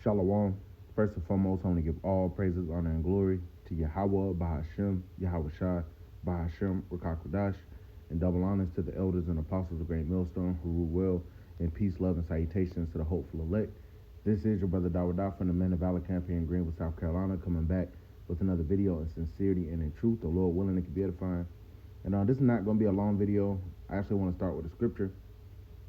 Shalom. First and foremost, I want to give all praises, honor, and glory to Yahweh, Bahashem, Yahweh Shai, Bahashem, Rakakwadash, and double honors to the elders and apostles of Great Millstone who rule well in peace, love, and salutations to the hopeful elect. This is your brother Dawadah from the Men of Valor Camp here in Greenville, South Carolina, coming back with another video in sincerity and in truth. The Lord willing, it can be edifying. And this is not going to be a long video. I actually want to start with a scripture.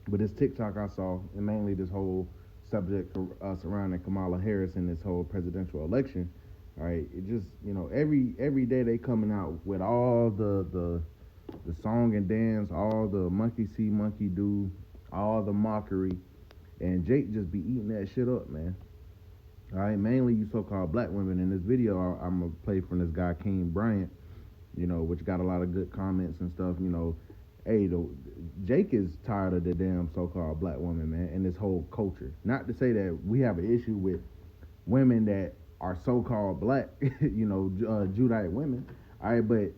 But this TikTok I saw, and mainly this whole subject surrounding Kamala Harris and this whole presidential election, all right, it just, every day they coming out with all the song and dance, all the monkey see, monkey do, all the mockery, and Jake just be eating that shit up, man. All right, mainly you so-called black women. In this video, I'm going to play from this guy, King Bryant, which got a lot of good comments and stuff, hey, Jake is tired of the damn so-called black woman, man, and this whole culture. Not to say that we have an issue with women that are so-called black, Judite women, all right, but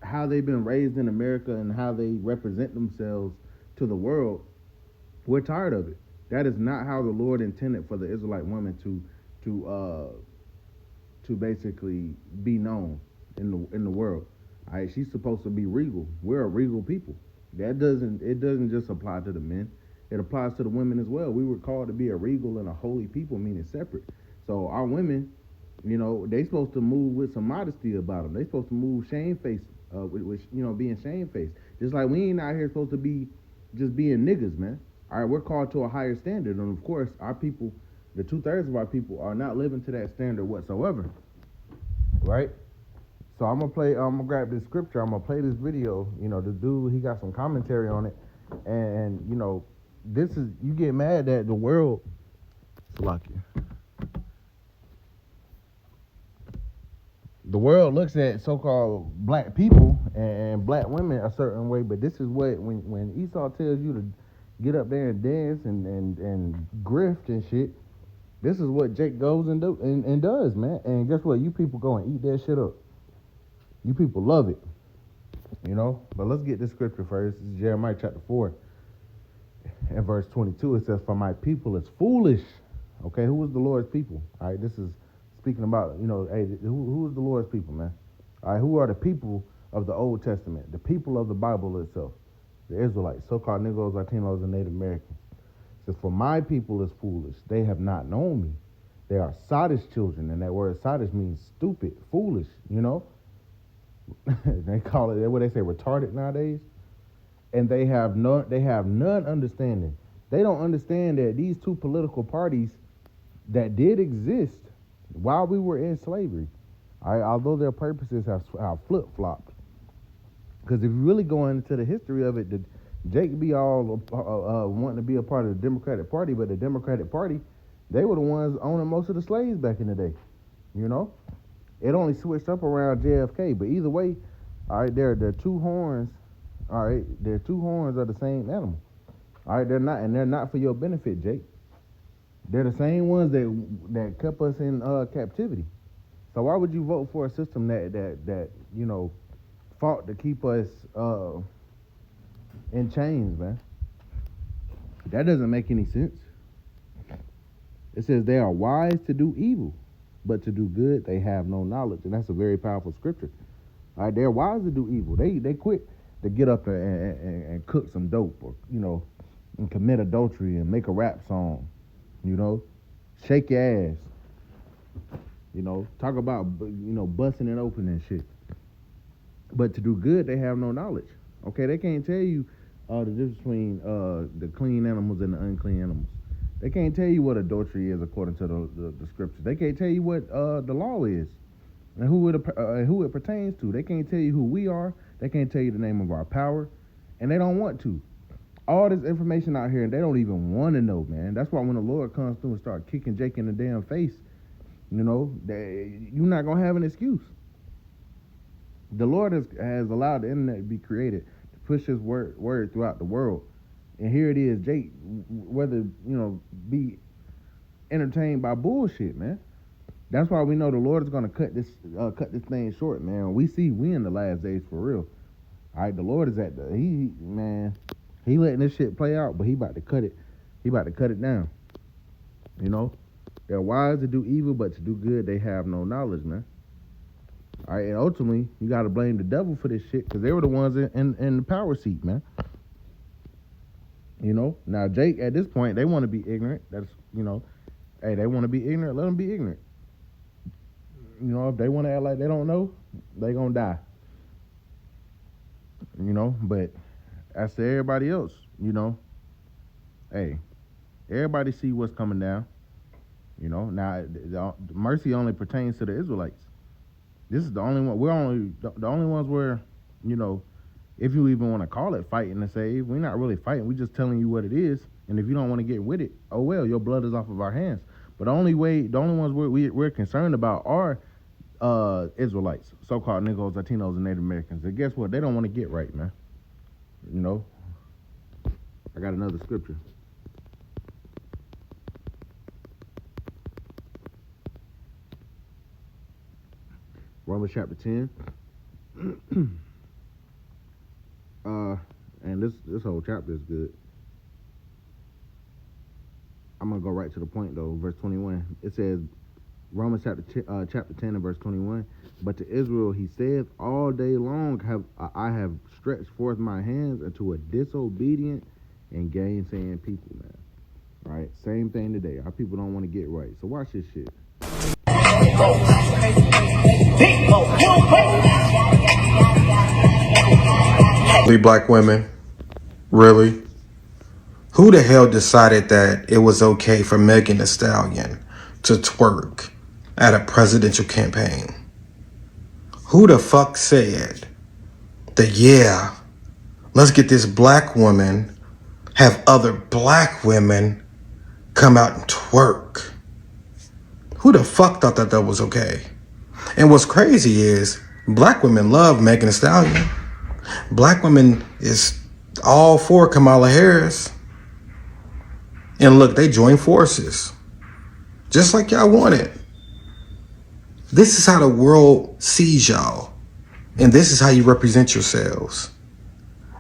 how they've been raised in America and how they represent themselves to the world, we're tired of it. That is not how the Lord intended for the Israelite woman to basically be known in the world. All right, she's supposed to be regal. We're a regal people. It doesn't just apply to the men. It applies to the women as well. We were called to be a regal and a holy people, meaning separate. So our women, they supposed to move with some modesty about them. They supposed to move shamefaced, with being shamefaced. Just like we ain't out here supposed to be just being niggas, man. All right, we're called to a higher standard, and of course, our people, the 2/3 of our people, are not living to that standard whatsoever. Right? So I'm gonna grab this scripture. I'm gonna play this video. The dude, he got some commentary on it, and this is, you get mad that the world, Salakia, the world looks at so-called black people and black women a certain way, but this is what when Esau tells you to get up there and dance and grift and shit, this is what Jake goes and does, man. And guess what? You people go and eat that shit up. You people love it, But let's get this scripture first. This is Jeremiah chapter 4 and verse 22. It says, "For my people is foolish." Okay, who is the Lord's people? All right, this is speaking about, hey, who is the Lord's people, man? All right, who are the people of the Old Testament, the people of the Bible itself, the Israelites, so-called Negroes, Latinos, and Native Americans. It says, "For my people is foolish. They have not known me. They are sottish children," and that word sottish means stupid, foolish, They call it, what they say, retarded nowadays. And they have none understanding. They don't understand that these two political parties that did exist while we were in slavery, although their purposes have flip-flopped. Because if you really go into the history of it, Jake be all wanting to be a part of the Democratic Party, but the Democratic Party, they were the ones owning most of the slaves back in the day, It only switched up around JFK, but either way, all right, they're two horns, all right, they're two horns of the same animal, all right, they're not for your benefit, Jake. They're the same ones that kept us in captivity. So why would you vote for a system that fought to keep us in chains, man? That doesn't make any sense. It says they are wise to do evil, but to do good they have no knowledge, and that's a very powerful scripture. All right, they're wise to do evil. They quit to get up and cook some dope, or and commit adultery and make a rap song, shake your ass, talk about busting it open and shit. But to do good they have no knowledge. Okay, they can't tell you the difference between the clean animals and the unclean animals. They can't tell you what adultery is according to the scriptures. They can't tell you what the law is and who it pertains to. They can't tell you who we are. They can't tell you the name of our power, and they don't want to. All this information out here, and they don't even want to know, man. That's why when the Lord comes through and start kicking Jake in the damn face, you're not going to have an excuse. The Lord has allowed the internet to be created to push his word throughout the world. And here it is, Jake, whether, be entertained by bullshit, man. That's why we know the Lord is going to cut this thing short, man. We in the last days for real. All right, the Lord is he letting this shit play out, but he about to cut it. He about to cut it down, They're wise to do evil, but to do good, they have no knowledge, man. All right, and ultimately, you got to blame the devil for this shit because they were the ones in the power seat, man. Now Jake, at this point, they want to be ignorant. Hey, they want to be ignorant. Let them be ignorant. If they want to act like they don't know, they gonna die. But as to everybody else, hey, everybody see what's coming down. Now the mercy only pertains to the Israelites. This is the only one. We're only the only ones where, if you even want to call it fighting to save, we're not really fighting. We're just telling you what it is. And if you don't want to get with it, oh well, your blood is off of our hands. But the only ones we're concerned about are Israelites, so-called Negroes, Latinos, and Native Americans. And guess what? They don't want to get right, man. I got another scripture. Romans chapter 10. And this whole chapter is good. I'm gonna go right to the point though. Verse 21. It says, Romans chapter 10 and verse 21. But to Israel he saith, all day long I have stretched forth my hands unto a disobedient and gainsaying people, man. All right, same thing today. Our people don't want to get right. So watch this shit. Black women, really? Who the hell decided that it was okay for Megan Thee Stallion to twerk at a presidential campaign? Who the fuck said that, yeah, let's get this black woman, have other black women come out and twerk? Who the fuck thought that was okay? And what's crazy is black women love Megan Thee Stallion. Black women is all for Kamala Harris. And look, they join forces. Just like y'all wanted. This is how the world sees y'all. And this is how you represent yourselves.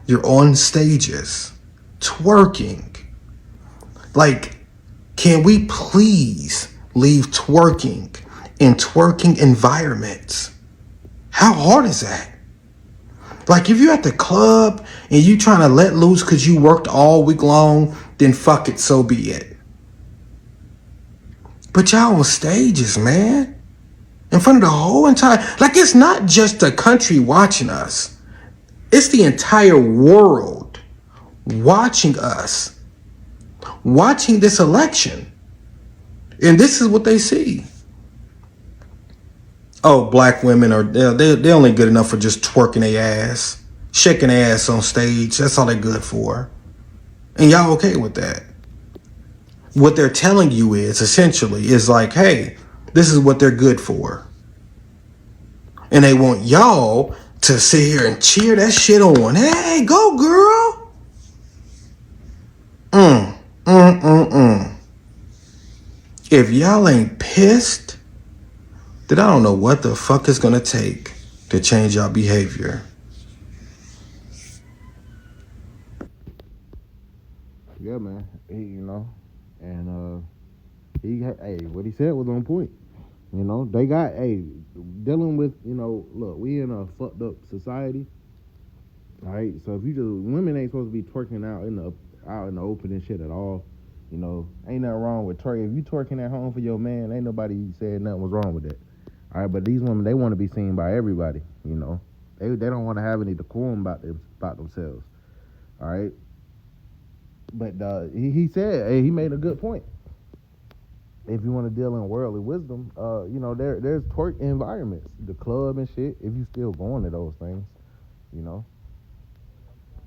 You're on stages, twerking. Like, can we please leave twerking in twerking environments? How hard is that? Like, if you're at the club and you trying to let loose because you worked all week long, then fuck it, so be it. But y'all on stages, man. In front of the whole entire... Like, it's not just the country watching us. It's the entire world watching us. Watching this election. And this is what they see. Oh, black women are... They're only good enough for just twerking their ass. Shaking their ass on stage. That's all they're good for. And y'all okay with that. What they're telling you is, essentially, is like, hey, this is what they're good for. And they want y'all to sit here and cheer that shit on. Hey, go girl. If y'all ain't pissed, then I don't know what the fuck it's gonna take to change y'all behavior. Yeah, man. What he said was on point. They got, dealing with, look, we in a fucked up society. All right, so if women ain't supposed to be twerking out in the open and shit at all. Ain't nothing wrong with twerking. If you twerking at home for your man, ain't nobody said nothing was wrong with that. All right, but these women, they want to be seen by everybody. They don't want to have any decorum about themselves. All right, but he said, he made a good point. If you want to deal in worldly wisdom, there's twerk environments, the club and shit. If you still going to those things,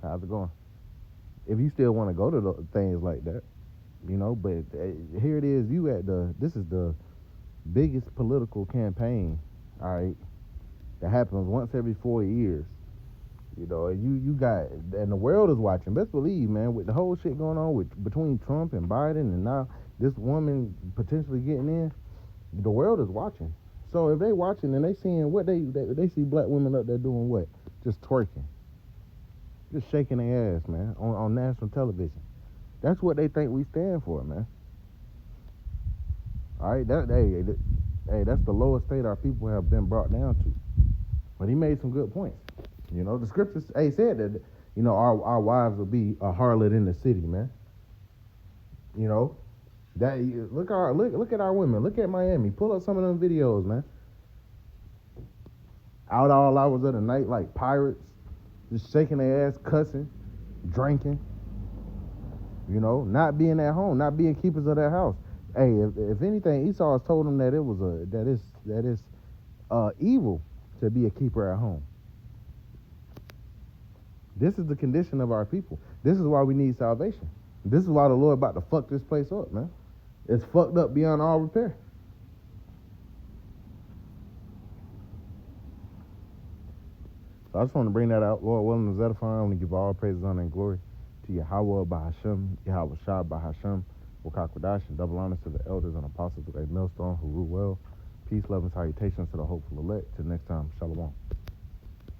how's it going? If you still want to go to things like that, but here it is. This is the biggest political campaign, all right, that happens once every 4 years. And the world is watching. Best believe, man, with the whole shit going on between Trump and Biden, and now this woman potentially getting in, the world is watching. So if they watching and they seeing what they see black women up there doing what? Just twerking. Just shaking their ass, man, on national television. That's what they think we stand for, man. All right, hey, that's the lowest state our people have been brought down to. But he made some good points. You know, the scriptures said that, you know, our wives will be a harlot in the city, man. You know, that look at our women. Look at Miami. Pull up some of them videos, man. Out all hours of the night like pirates, just shaking their ass, cussing, drinking. You know, not being at home, not being keepers of their house. Hey, if anything, Esau has told them that it was that is evil to be a keeper at home. This is the condition of our people. This is why we need salvation. This is why the Lord about to fuck this place up, man. It's fucked up beyond all repair. So I just want to bring that out. Lord willing, to edifying. I want to give all praises, honor, and glory to Yahweh Bahasham, Yahweh Shah Bahasham, Wakakwadash, and double honors to the elders and apostles of the Great Millstone who rule well. Peace, love, and salutations to the hopeful elect. Till next time, Shalom.